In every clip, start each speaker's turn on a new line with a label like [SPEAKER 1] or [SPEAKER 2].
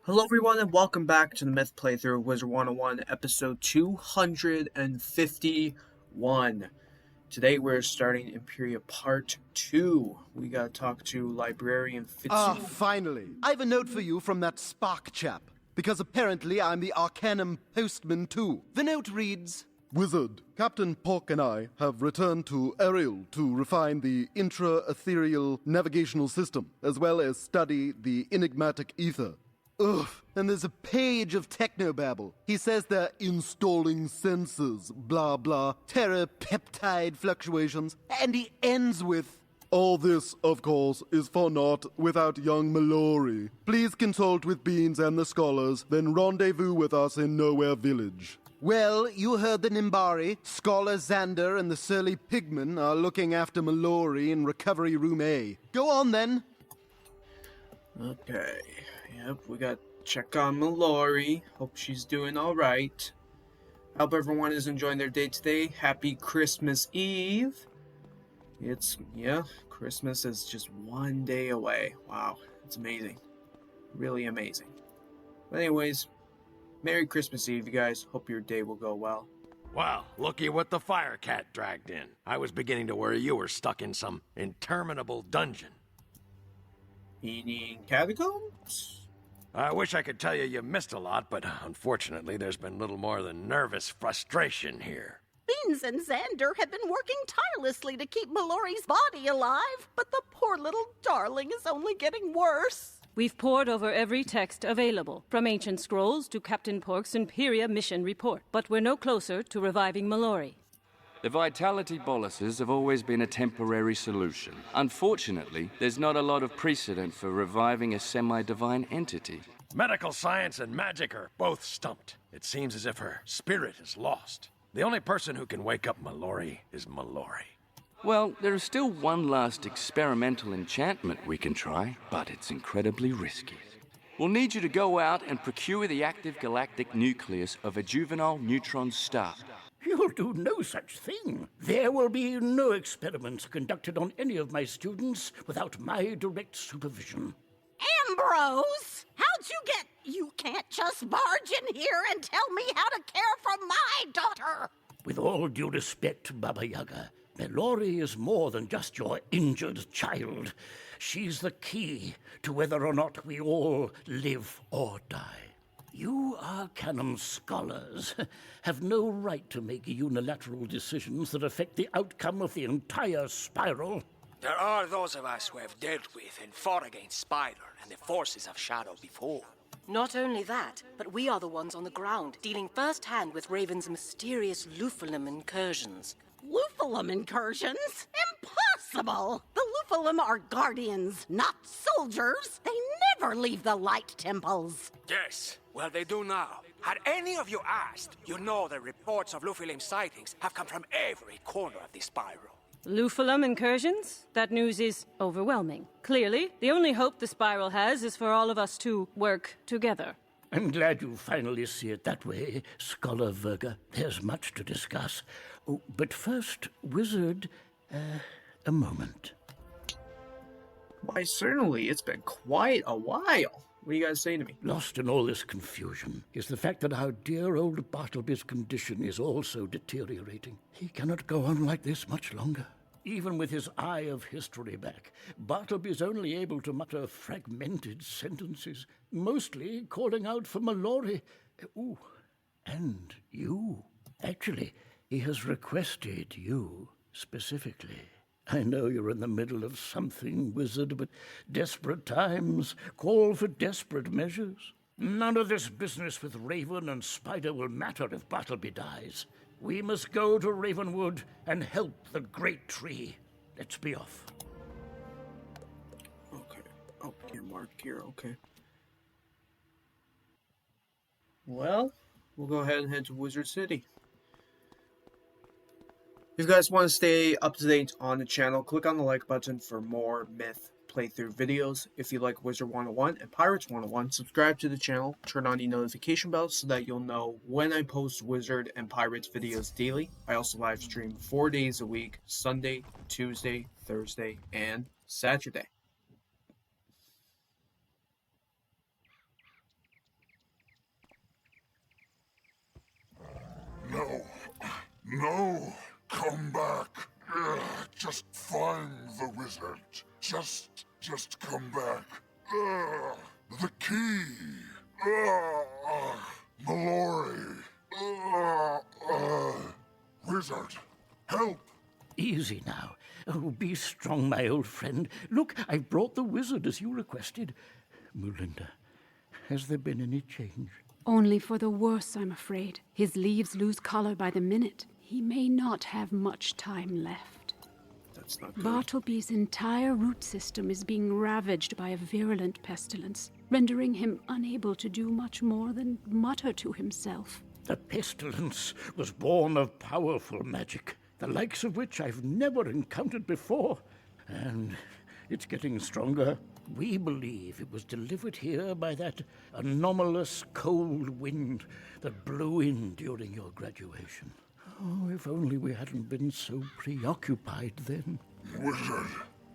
[SPEAKER 1] Hello everyone and welcome back to the Myth Playthrough of Wizard101 episode 251. Today we're starting Empyrea part 2. We gotta talk to Librarian Fitzu.
[SPEAKER 2] Finally. I have a note for you from that Spark chap. Because apparently I'm the Arcanum postman too. The note reads, Wizard, Captain Pork and I have returned to Ariel to refine the intra-ethereal navigational system, as well as study the enigmatic ether. Ugh, and there's a page of technobabble. He says they're installing sensors, blah blah, terra-peptide fluctuations, and he ends with, all this, of course, is for naught without young Mallory. Please consult with Beans and the scholars, then rendezvous with us in Nowhere Village. Well, you heard the Nimbari. Scholar Xander and the surly Pigman are looking after Mallory in Recovery Room A. Go on, then.
[SPEAKER 1] Okay, yep, we gotta check on Mallory. Hope she's doing alright. Hope everyone is enjoying their day today. Happy Christmas Eve. Christmas is just one day away. Wow, it's amazing. Really amazing. But anyways, Merry Christmas Eve, you guys. Hope your day will go well.
[SPEAKER 3] Well, looky what the fire cat dragged in. I was beginning to worry you were stuck in some interminable dungeon.
[SPEAKER 1] Meaning catacombs?
[SPEAKER 3] I wish I could tell you missed a lot, but unfortunately there's been little more than nervous frustration here.
[SPEAKER 4] Beans and Xander have been working tirelessly to keep Mallory's body alive, but the poor little darling is only getting worse.
[SPEAKER 5] We've pored over every text available, from ancient scrolls to Captain Pork's Empyrea mission report, but we're no closer to reviving Mallory.
[SPEAKER 6] The vitality boluses have always been a temporary solution. Unfortunately, there's not a lot of precedent for reviving a semi-divine entity.
[SPEAKER 3] Medical science and magic are both stumped. It seems as if her spirit is lost. The only person who can wake up Mallory is Mallory.
[SPEAKER 6] Well, there is still one last experimental enchantment we can try, but it's incredibly risky. We'll need you to go out and procure the active galactic nucleus of a juvenile neutron star.
[SPEAKER 7] You'll do no such thing. There will be no experiments conducted on any of my students without my direct supervision.
[SPEAKER 4] Ambrose! How'd you get... You can't just barge in here and tell me how to care for my daughter!
[SPEAKER 7] With all due respect, Baba Yaga, Mallory is more than just your injured child. She's the key to whether or not we all live or die. You Arcanum scholars have no right to make unilateral decisions that affect the outcome of the entire spiral.
[SPEAKER 8] There are those of us who have dealt with and fought against Spider and the forces of Shadow before.
[SPEAKER 9] Not only that, but we are the ones on the ground, dealing first-hand with Raven's mysterious Lupulum incursions.
[SPEAKER 4] Lupulum incursions? Impossible! The Lupulum are guardians, not soldiers. They never leave the light temples.
[SPEAKER 8] Yes, well they do now. Had any of you asked, you know the reports of Lupulum sightings have come from every corner of the spiral.
[SPEAKER 5] Lupulum incursions? That news is overwhelming. Clearly, the only hope the Spiral has is for all of us to work together.
[SPEAKER 7] I'm glad you finally see it that way, Scholar Verga. There's much to discuss. Oh, but first, Wizard, a moment.
[SPEAKER 1] Why, certainly. It's been quite a while. What do you guys say to me?
[SPEAKER 7] Lost in all this confusion is the fact that our dear old Bartleby's condition is also deteriorating. He cannot go on like this much longer. Even with his eye of history back, Bartleby's only able to mutter fragmented sentences, mostly calling out for Mallory. Ooh, and you. Actually, he has requested you specifically. I know you're in the middle of something, Wizard, but desperate times call for desperate measures. None of this business with Raven and Spider will matter if Bartleby dies. We must go to Ravenwood and help the Great Tree. Let's be off.
[SPEAKER 1] Okay. Oh, you're marked here. Okay. Well, we'll go ahead and head to Wizard City. If you guys want to stay up to date on the channel, click on the like button for more Myth playthrough videos. If you like Wizard101 and Pirates101, subscribe to the channel, turn on the notification bell so that you'll know when I post Wizard and Pirates videos daily. I also live stream 4 days a week, Sunday, Tuesday, Thursday, and Saturday.
[SPEAKER 10] Wizard. Just come back. The key. Mallory. Wizard, help.
[SPEAKER 7] Easy now. Oh, be strong, my old friend. Look, I've brought the wizard as you requested. Melinda, has there been any change?
[SPEAKER 11] Only for the worse, I'm afraid. His leaves lose color by the minute. He may not have much time left.
[SPEAKER 1] That's not good.
[SPEAKER 11] Bartleby's entire root system is being ravaged by a virulent pestilence, rendering him unable to do much more than mutter to himself.
[SPEAKER 7] The pestilence was born of powerful magic, the likes of which I've never encountered before. And it's getting stronger. We believe it was delivered here by that anomalous cold wind that blew in during your graduation. Oh, if only we hadn't been so preoccupied then.
[SPEAKER 10] Wizard,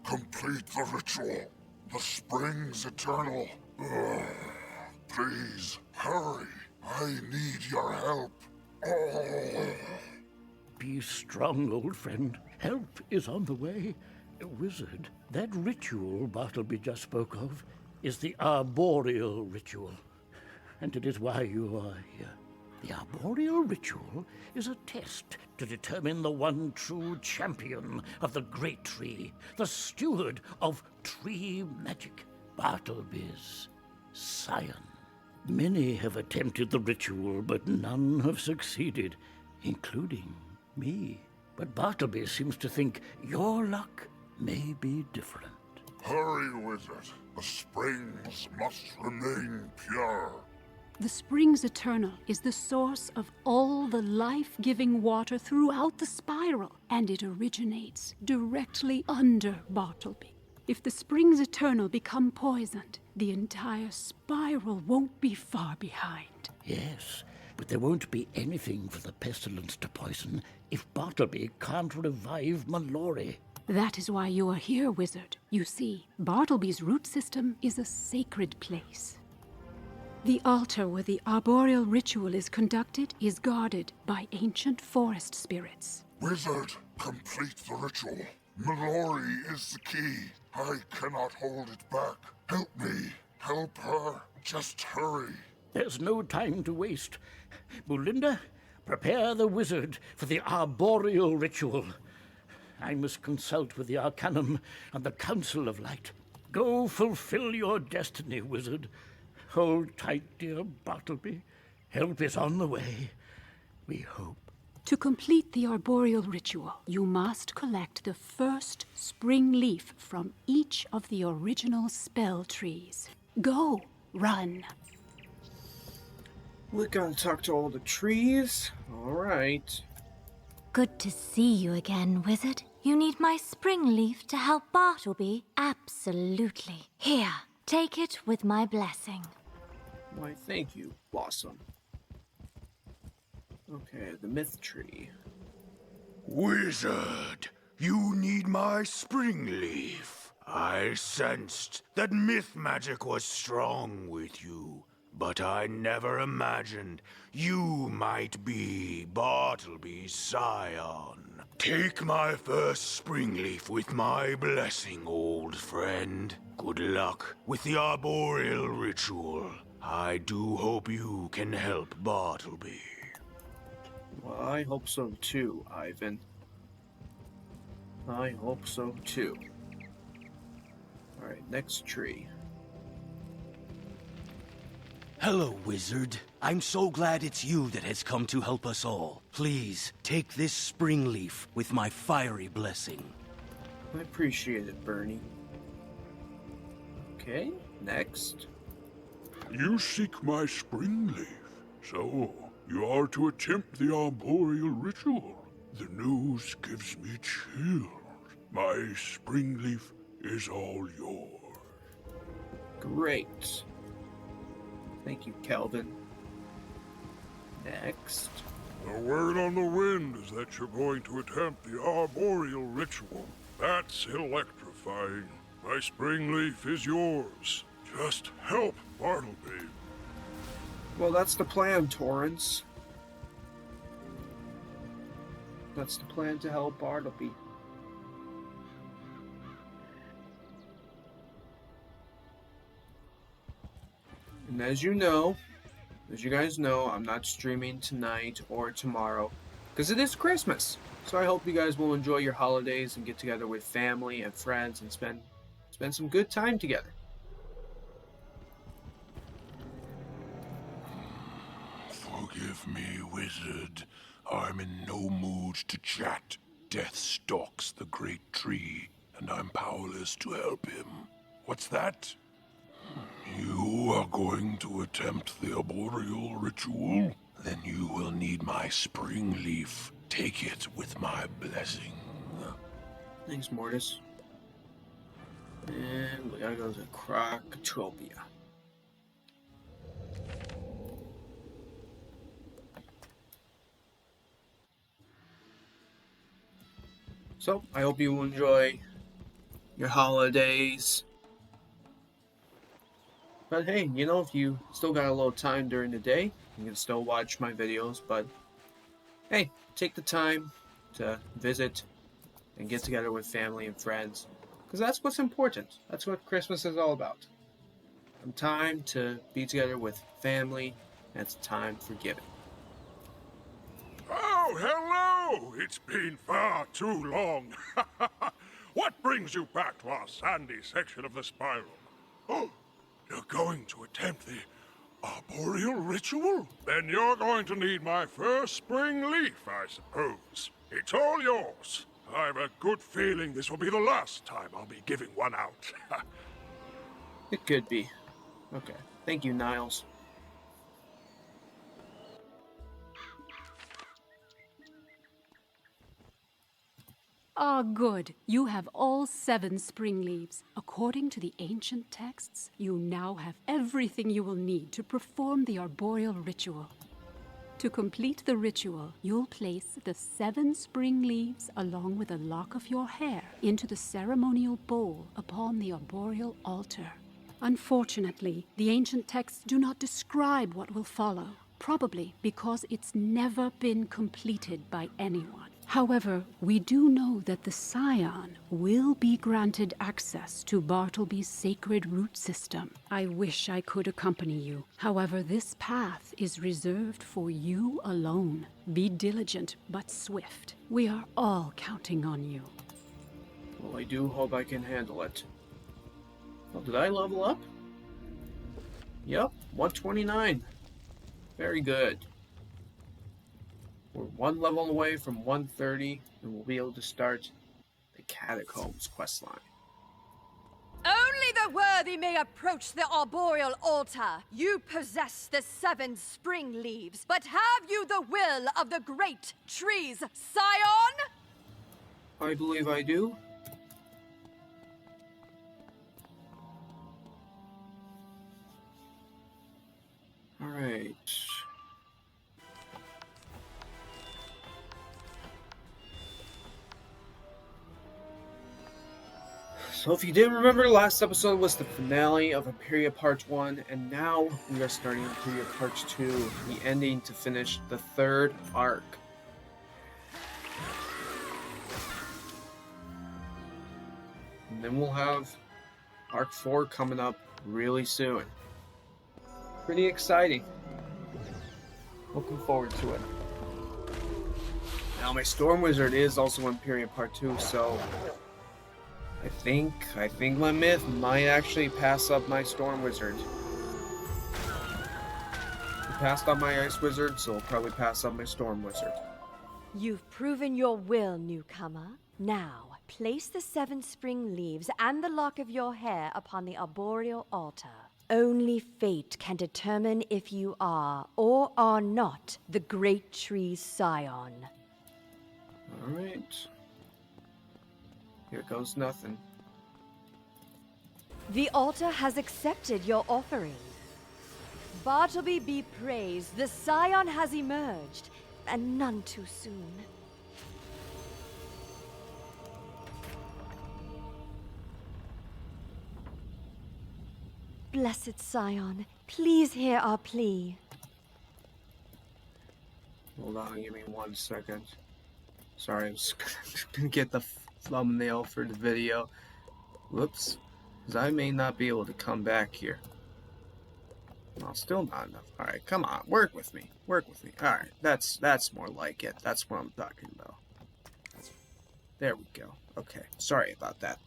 [SPEAKER 10] complete the ritual. The spring's eternal. Please, hurry. I need your help.
[SPEAKER 7] Be strong, old friend. Help is on the way. Wizard, that ritual Bartleby just spoke of is the arboreal ritual. And it is why you are here. The arboreal ritual is a test to determine the one true champion of the great tree, the steward of tree magic, Bartleby's Scion. Many have attempted the ritual, but none have succeeded, including me. But Bartleby seems to think your luck may be different.
[SPEAKER 10] Hurry, Wizard. The springs must remain pure.
[SPEAKER 11] The springs eternal is the source of all the life-giving water throughout the spiral, and it originates directly under Bartleby. If the springs eternal become poisoned, the entire spiral won't be far behind.
[SPEAKER 7] Yes, but there won't be anything for the pestilence to poison if Bartleby can't revive Mallory.
[SPEAKER 11] That is why you are here, Wizard. You see, Bartleby's root system is a sacred place. The altar where the arboreal ritual is conducted is guarded by ancient forest spirits.
[SPEAKER 10] Wizard, complete the ritual. Mallory is the key. I cannot hold it back. Help me. Help her. Just hurry.
[SPEAKER 7] There's no time to waste. Melinda, prepare the wizard for the arboreal ritual. I must consult with the Arcanum and the Council of Light. Go fulfill your destiny, wizard. Hold tight, dear Bartleby. Help is on the way, we hope.
[SPEAKER 11] To complete the arboreal ritual, you must collect the first spring leaf from each of the original spell trees. Go, run.
[SPEAKER 1] We're gonna talk to all the trees. Alright.
[SPEAKER 12] Good to see you again, Wizard. You need my spring leaf to help Bartleby? Absolutely. Here, take it with my blessing.
[SPEAKER 1] Why, thank you, Blossom. Okay, the myth tree.
[SPEAKER 13] Wizard, you need my spring leaf. I sensed that myth magic was strong with you, but I never imagined you might be Bartleby's Scion. Take my first spring leaf with my blessing, old friend. Good luck with the arboreal ritual. I do hope you can help Bartleby.
[SPEAKER 1] Well, I hope so too, Ivan. I hope so too. Alright, next tree.
[SPEAKER 14] Hello, Wizard. I'm so glad it's you that has come to help us all. Please, take this spring leaf with my fiery blessing.
[SPEAKER 1] I appreciate it, Bernie. Okay, next.
[SPEAKER 10] You seek my spring leaf, so you are to attempt the arboreal ritual. The news gives me chills. My spring leaf is all yours.
[SPEAKER 1] Great. Thank you, Calvin. Next.
[SPEAKER 10] The word on the wind is that you're going to attempt the arboreal ritual. That's electrifying. My spring leaf is yours. Just help Bartleby.
[SPEAKER 1] Well, that's the plan, Torrance. That's the plan to help Bartleby. And as you guys know, I'm not streaming tonight or tomorrow because it is Christmas. So I hope you guys will enjoy your holidays and get together with family and friends and spend some good time together.
[SPEAKER 10] Forgive me, wizard. I'm in no mood to chat. Death stalks the great tree, and I'm powerless to help him. What's that? You are going to attempt the arboreal ritual? Then you will need my spring leaf. Take it with my blessing.
[SPEAKER 1] Thanks, Mortis. And we gotta go to Crocotopia. So, I hope you enjoy your holidays. But hey, you know, if you still got a little time during the day, you can still watch my videos, but hey, take the time to visit and get together with family and friends, because that's what's important. That's what Christmas is all about. Some time to be together with family, and it's time for giving.
[SPEAKER 10] Oh, hello! It's been far too long. What brings you back to our sandy section of the spiral? Oh, you're going to attempt the arboreal ritual? Then you're going to need my first spring leaf, I suppose. It's all yours. I've a good feeling this will be the last time I'll be giving one out.
[SPEAKER 1] It could be. Okay. Thank you, Niles.
[SPEAKER 11] Ah, good. You have all 7 spring leaves. According to the ancient texts, you now have everything you will need to perform the arboreal ritual. To complete the ritual, you'll place the 7 spring leaves along with a lock of your hair into the ceremonial bowl upon the arboreal altar. Unfortunately, the ancient texts do not describe what will follow, probably because it's never been completed by anyone. However, we do know that the Scion will be granted access to Bartleby's sacred root system. I wish I could accompany you. However, this path is reserved for you alone. Be diligent but swift. We are all counting on you.
[SPEAKER 1] Well, I do hope I can handle it. Oh, did I level up? Yep, 129. Very good. We're 1 level away from 130, and we'll be able to start the Catacombs questline.
[SPEAKER 15] Only the worthy may approach the arboreal altar. You possess the 7 spring leaves, but have you the will of the great trees, Scion?
[SPEAKER 1] I believe I do. Alright. So if you didn't remember, last episode was the finale of Empyrea Part 1, and now we are starting Empyrea Part 2, the ending to finish the 3rd arc. And then we'll have Arc 4 coming up really soon. Pretty exciting. Looking forward to it. Now my Storm Wizard is also Empyrea Part 2, so I think my myth might actually pass up my Storm Wizard. He passed up my Ice Wizard, so he'll probably pass up my Storm Wizard.
[SPEAKER 15] You've proven your will, newcomer. Now, place the 7 spring leaves and the lock of your hair upon the arboreal altar. Only fate can determine if you are or are not the great tree's Scion.
[SPEAKER 1] Alright. Here goes nothing.
[SPEAKER 15] The altar has accepted your offering. Bartleby be praised, the Scion has emerged, and none too soon. Blessed Scion, please hear our plea.
[SPEAKER 1] Hold on, give me 1 second. Sorry, I'm just gonna get the thumbnail for the video. Whoops. Because I may not be able to come back here. No, still not enough. Alright, come on. Work with me. Work with me. Alright, that's more like it. That's what I'm talking about. There we go. Okay, sorry about that.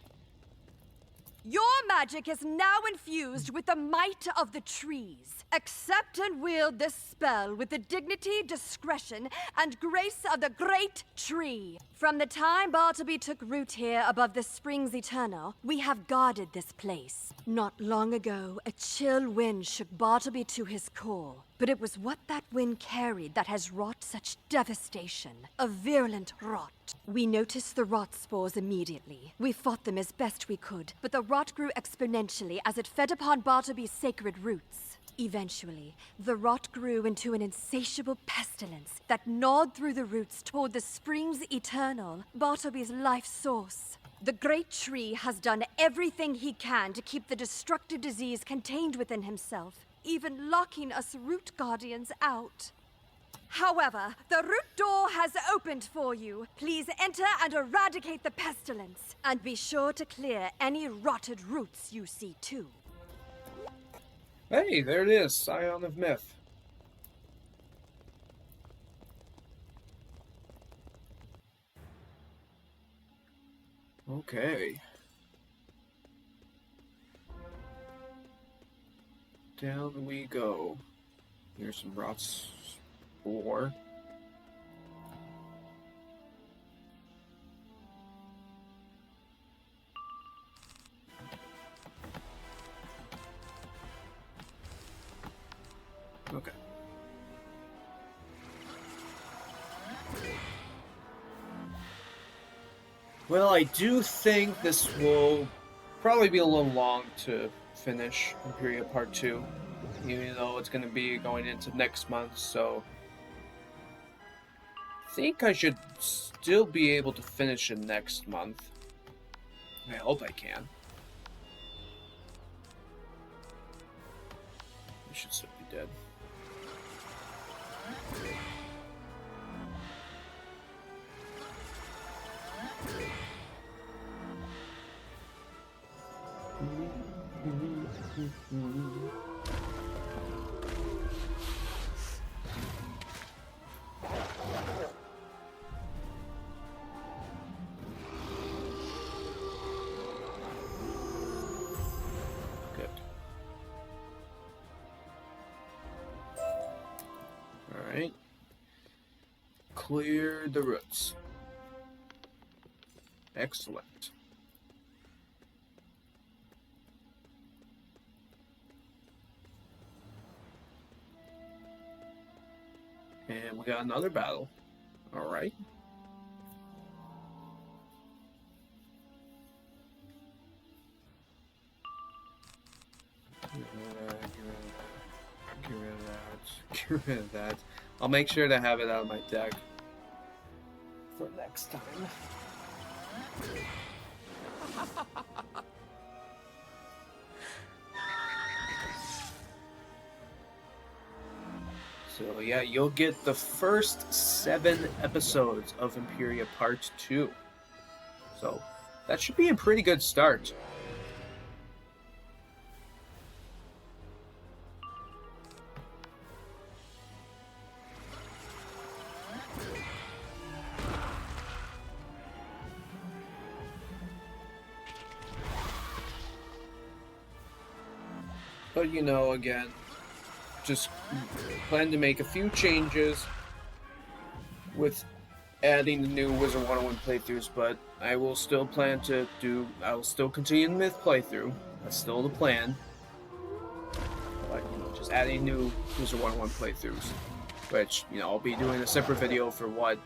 [SPEAKER 15] Your magic is now infused with the might of the trees. Accept and wield this spell with the dignity, discretion, and grace of the great tree. From the time Bartleby took root here above the springs eternal, we have guarded this place. Not long ago, a chill wind shook Bartleby to his core. But it was what that wind carried that has wrought such devastation. A virulent rot. We noticed the rot spores immediately. We fought them as best we could, but the rot grew exponentially as it fed upon Bartleby's sacred roots. Eventually, the rot grew into an insatiable pestilence that gnawed through the roots toward the springs eternal, Bartleby's life source. The great tree has done everything he can to keep the destructive disease contained within himself, even locking us root guardians out. However, the root door has opened for you. Please enter and eradicate the pestilence, and be sure to clear any rotted roots you see too.
[SPEAKER 1] Hey, there it is, Scion of Myth. Okay. Down we go. Here's some rot spore. Okay. Well, I do think this will probably be a little long to finish Empyrea Part 2, even though it's going to be going into next month, so I think I should still be able to finish it next month. I hope I can. I should still be dead. Good. All right. Clear the roots. Excellent. And we got another battle. All right. Get rid of that. I'll make sure to have it out of my deck for next time. So yeah, you'll get the first 7 episodes of Empyrea Part 2. So that should be a pretty good start. But you know, again, just plan to make a few changes with adding the new Wizard101 playthroughs, but I will still continue the Myth playthrough. That's still the plan. But, you know, just adding new Wizard101 playthroughs, which, you know, I'll be doing a separate video for what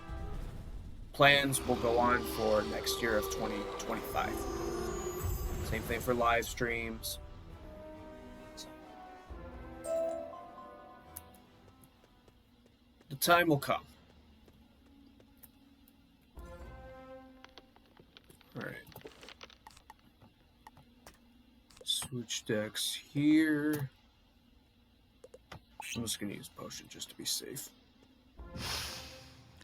[SPEAKER 1] plans will go on for next year of 2025. Same thing for live streams. The time will come. Alright. Switch decks here. I'm just gonna use potion just to be safe.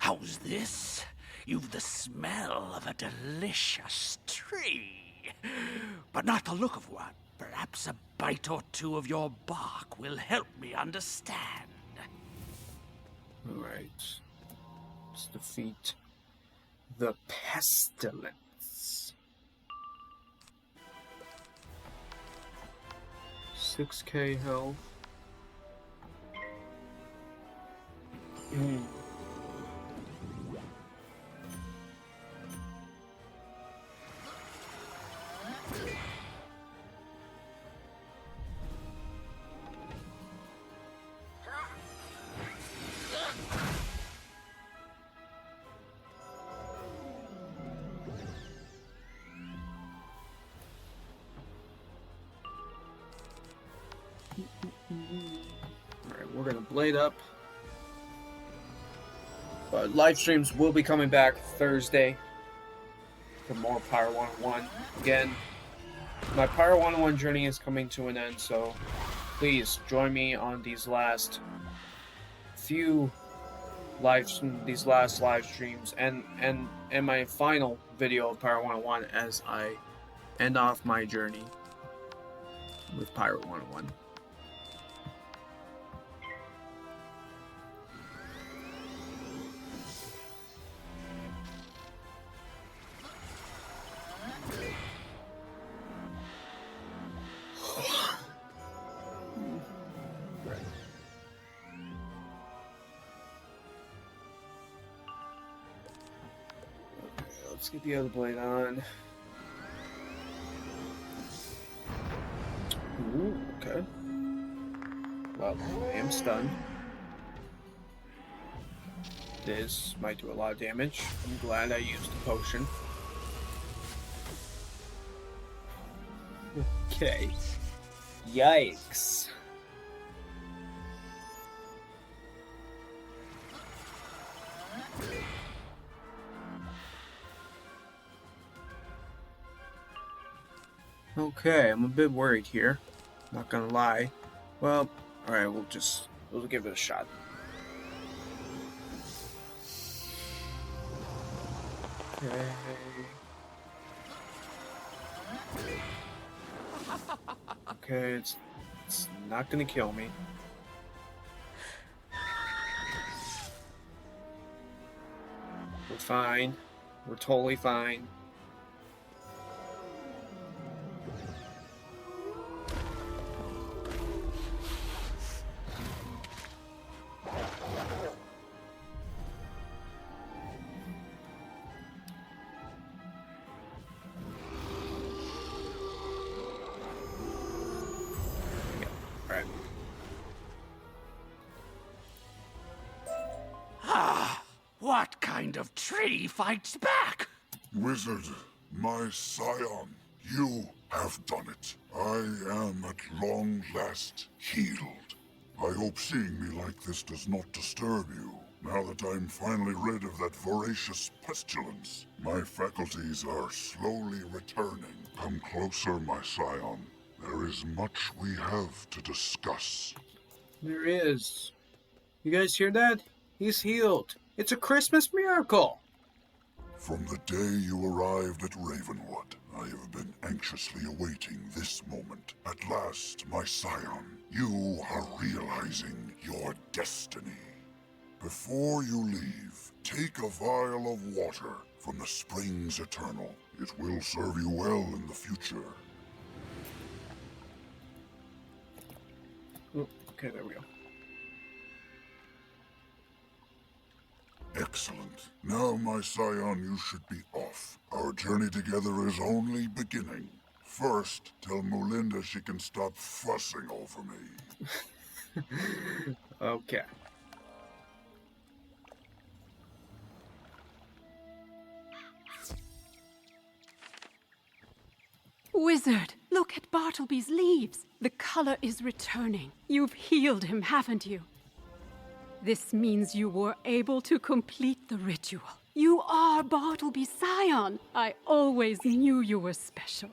[SPEAKER 7] How's this? You've the smell of a delicious tree, but not the look of one.
[SPEAKER 14] Perhaps a bite or two of your bark will help me understand.
[SPEAKER 1] Alright. Let's defeat the pestilence. 6k health. Alright, we're gonna blade up. But live streams will be coming back Thursday for more Pyro 101. Again, my Pyro 101 journey is coming to an end, so please join me on these last live streams and my final video of Pyro 101 as I end off my journey with Pyro 101. Let's get the other blade on. Ooh, okay. Well, I am stunned. This might do a lot of damage. I'm glad I used the potion. Okay. Yikes. Okay, I'm a bit worried here. Not gonna lie. Well, alright, we'll give it a shot. Okay. Okay, it's not gonna kill me. We're fine. We're totally fine.
[SPEAKER 14] What kind of tree fights back?
[SPEAKER 10] Wizard, my Scion, you have done it. I am at long last healed. I hope seeing me like this does not disturb you. Now that I'm finally rid of that voracious pestilence, my faculties are slowly returning. Come closer, my Scion. There is much we have to discuss.
[SPEAKER 1] There is. You guys hear that? He's healed. It's a Christmas miracle!
[SPEAKER 10] From the day you arrived at Ravenwood, I have been anxiously awaiting this moment. At last, my Scion, you are realizing your destiny. Before you leave, take a vial of water from the springs eternal. It will serve you well in the future.
[SPEAKER 1] Oh, okay, there we go.
[SPEAKER 10] Excellent. Now, my Scion, you should be off. Our journey together is only beginning. First, tell Mulinda she can stop fussing over me.
[SPEAKER 1] Okay.
[SPEAKER 11] Wizard, look at Bartleby's leaves. The color is returning. You've healed him, haven't you? This means you were able to complete the ritual. You are Bartleby's Scion. I always knew you were special.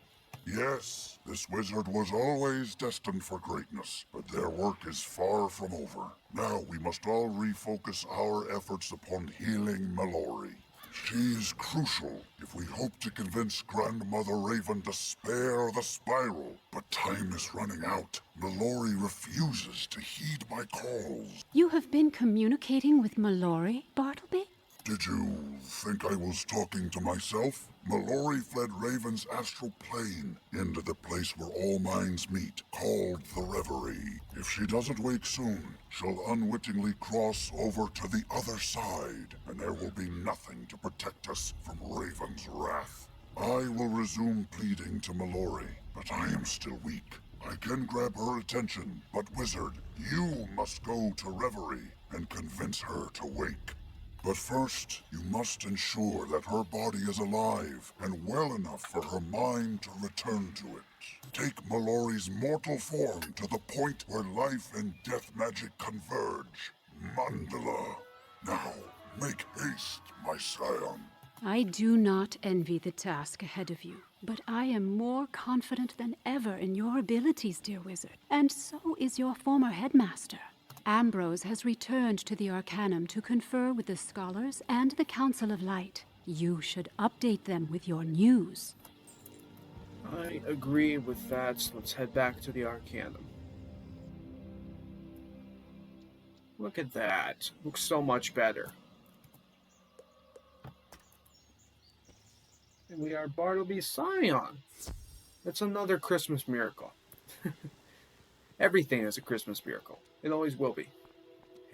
[SPEAKER 10] Yes, this wizard was always destined for greatness, but their work is far from over. Now we must all refocus our efforts upon healing Mallory. She is crucial if we hope to convince Grandmother Raven to spare the spiral. But time is running out. Mallory refuses to heed my calls.
[SPEAKER 11] You have been communicating with Mallory, Bartleby?
[SPEAKER 10] Did you think I was talking to myself? Mallory fled Raven's astral plane into the place where all minds meet, called the Reverie. If she doesn't wake soon, she'll unwittingly cross over to the other side, and there will be nothing to protect us from Raven's wrath. I will resume pleading to Mallory, but I am still weak. I can grab her attention, but Wizard, you must go to Reverie and convince her to wake. But first, you must ensure that her body is alive and well enough for her mind to return to it. Take Mallory's mortal form to the point where life and death magic converge. Mandala. Now, make haste, my Scion.
[SPEAKER 11] I do not envy the task ahead of you, but I am more confident than ever in your abilities, dear wizard. And so is your former headmaster. Ambrose has returned to the Arcanum to confer with the scholars and the Council of Light. You should update them with your news.
[SPEAKER 1] I agree with that, so let's head back to the Arcanum. Look at that. Looks so much better. And we are Bartleby Scion. That's another Christmas miracle. Everything is a Christmas miracle. It always will be.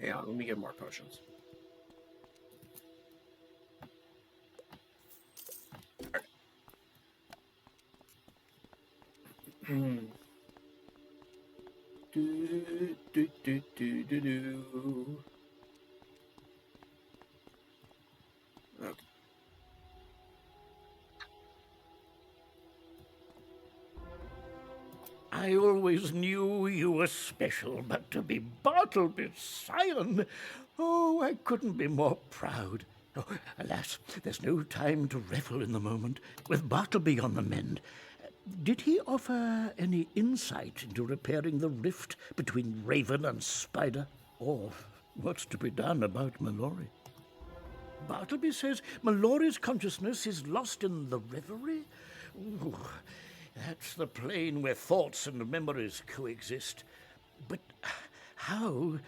[SPEAKER 1] Hang on, let me get more potions. Right. Do, do, do, do, do, do. Okay.
[SPEAKER 7] I always knew you were special, but to be Bartleby Scion, oh, I couldn't be more proud. Oh, alas, there's no time to revel in the moment. With Bartleby on the mend, did he offer any insight into repairing the rift between Raven and Spider? Or what's to be done about Mallory? Bartleby says Mallory's consciousness is lost in the Reverie? Ooh, that's the plane where thoughts and memories coexist. But how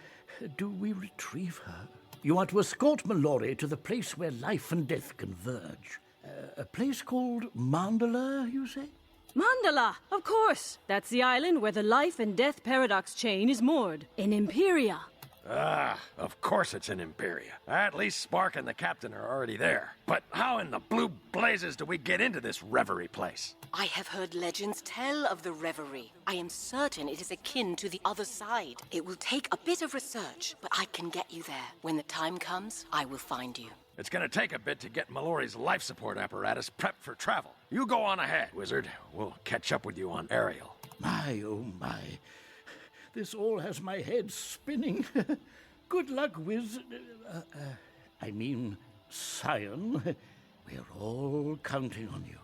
[SPEAKER 7] do we retrieve her? You are to escort Mallory to the place where life and death converge. A place called Mandala, you say?
[SPEAKER 5] Mandala, of course. That's the island where the life and death paradox chain is moored, in Empyrea.
[SPEAKER 3] Ah, of course it's in Empyrea. At least Spark and the captain are already there. But how in the blue blazes do we get into this reverie place?
[SPEAKER 9] I have heard legends tell of the Reverie. I am certain it is akin to the other side. It will take a bit of research, but I can get you there. When the time comes, I will find you.
[SPEAKER 3] It's gonna take a bit to get Mallory's life support apparatus prepped for travel. You go on ahead, Wizard. We'll catch up with you on Ariel.
[SPEAKER 7] My, oh my. This all has my head spinning. Good luck, Scion. We're all counting on you.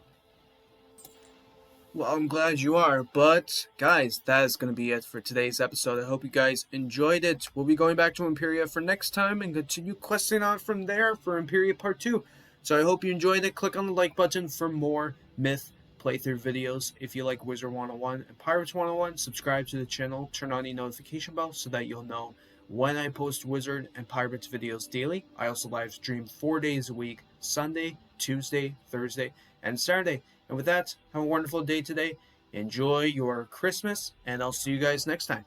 [SPEAKER 1] Well, I'm glad you are, but guys, that is going to be it for today's episode. I hope you guys enjoyed it. We'll be going back to Empyrea for next time and continue questing on from there for Empyrea Part 2. So I hope you enjoyed it. Click on the like button for more myth playthrough videos. If you like Wizard101 and Pirates101, subscribe to the channel, turn on the notification bell so that you'll know when I post Wizard and Pirates videos daily. I also live stream 4 days a week, Sunday, Tuesday, Thursday, and Saturday. And with that, have a wonderful day today. Enjoy your Christmas, and I'll see you guys next time.